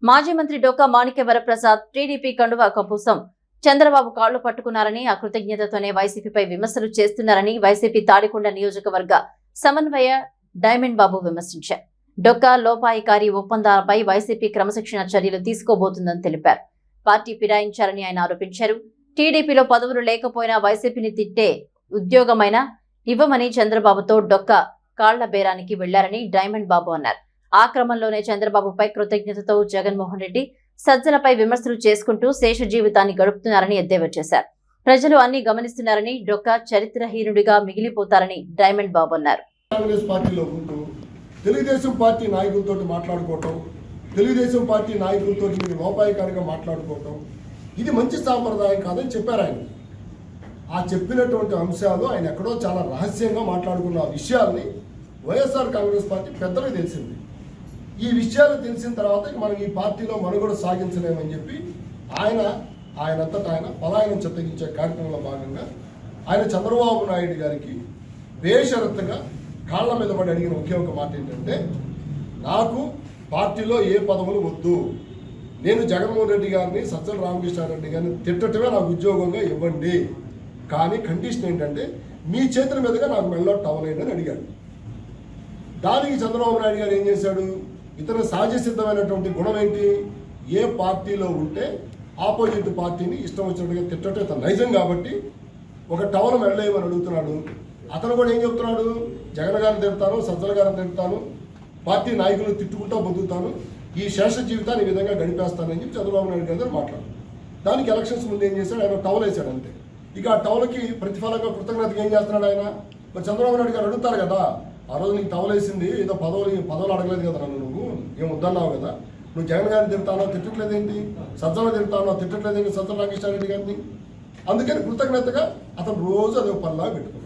మాజీ మంత్రి డొక్కా మాణిక్య వరప్రసాద్ టీడీపీ కండువా కప్పుసం చంద్రబాబు కాళ్లు పట్టుకున్నారని ఆ కృతజ్ఞతతోనే వైసీపీపై విమర్శలు చేస్తున్నారని వైసీపీ తాడికొండ నియోజకవర్గ సమన్వయ డైమండ్ బాబు విమర్శించారు. డొక్కా లోపాయికారి ఒప్పందాలపై వైసీపీ క్రమశిక్షణ చర్యలు తీసుకోబోతుందని తెలిపారు. పార్టీ ఫిరాయించారని ఆయన ఆరోపించారు. టీడీపీలో పదవులు లేకపోయినా వైసీపీని తిట్టే ఉద్యోగమైనా ఇవ్వమని చంద్రబాబుతో డొక్కా కాళ్ల బేరానికి వెళ్లారని డైమండ్ బాబు అన్నారు. ఆ క్రమంలోనే చంద్రబాబుపై కృతజ్ఞతతో జగన్మోహన్ రెడ్డి సజ్జలపై విమర్శలు చేసుకుంటూ శేష జీవితాన్ని గడుపుతున్నారని ఎద్దేవా చేశారు. ప్రజలు అన్ని గమనిస్తున్నారని డొక్కా చరిత్రహీనుడిగా మిగిలిపోతారని డైమండ్ బాబు అన్నారు. తెలుగుదేశం పార్టీ నాయకులతో మాట్లాడుకోవటం, తెలుగుదేశం పార్టీ నాయకులతో మీరు లోపాయికారిగా మాట్లాడుకోవటం ఇది మంచి సాంప్రదాయం కాదని చెప్పారు ఆయన. ఆ చెప్పినటువంటి అంశాలు ఆయన ఎక్కడో చాలా రహస్యంగా మాట్లాడుకున్న విషయాల్ని వైఎస్ఆర్ కాంగ్రెస్ పార్టీ పెద్దలకు తెలిసింది. ఈ విషయాలు తెలిసిన తర్వాత మనం ఈ పార్టీలో మనుగడ సాగించలేమని చెప్పి ఆయనంతటా ఆయన పలాయనం చిత్తగించే కార్యక్రమంలో భాగంగా ఆయన చంద్రబాబు నాయుడు గారికి బేషరత్తుగా కాళ్ల మీద పడి అడిగిన ఒకే ఒక మాట ఏంటంటే, నాకు పార్టీలో ఏ పదవులు వద్దు, నేను జగన్మోహన్ రెడ్డి గారిని సజ్జల రామకృష్ణారెడ్డి గారిని తిట్టటమే నాకు ఉద్యోగంగా ఇవ్వండి, కానీ కండిషన్ ఏంటంటే మీ చేతుల మీదుగా నాకు మెళ్ళో టవల్ అయ్యిందని అడిగాడు. దానికి చంద్రబాబు నాయుడు గారు ఏం చేశాడు, ఇతను సహజ సిద్ధమైనటువంటి గుణం ఏంటి, ఏ పార్టీలో ఉంటే ఆపోజిట్ పార్టీని ఇష్టం వచ్చినట్టుగా తిట్టడం ఇతను నైజం కాబట్టి ఒక టవల్ మెళ్ళేయమని అడుగుతున్నాడు. అతను కూడా ఏం చెప్తున్నాడు, జగన్ గారిని తిడతాను, సజ్జల గారిని తిడతాను, పార్టీ నాయకులను తిట్టుకుంటూ బతుకుతాను, ఈ శేష జీవితాన్ని ఈ విధంగా గడిపేస్తానని చెప్పి చంద్రబాబు నాయుడు గారు మాట్లాడు. దానికి ఎలక్షన్స్ ముందు ఏం చేశాడు, ఆయన టవల్ వేశాడు అంతే. ఇక ఆ టవల్కి ప్రతిఫలంగా కృతజ్ఞతగా ఏం చేస్తున్నాడు ఆయన, మరి చంద్రబాబు నాయుడు గారు అడుగుతారు కదా, ఆ రోజు నీకు టవల్ వేసింది ఏదో పదవులు అడగలేదు కదా నన్ను, నువ్వు ఏం వద్దన్నావు కదా, నువ్వు జగన్ గారిని తిడతానో తిట్టట్లేదేంటి, సజ్జల తిడతానో తిట్టట్లేదేంటి సజ్జల రామకృష్ణారెడ్డి గారిని. అందుకని కృతజ్ఞతగా అతను రోజు అదే పనిలా పెట్టుకున్నాడు.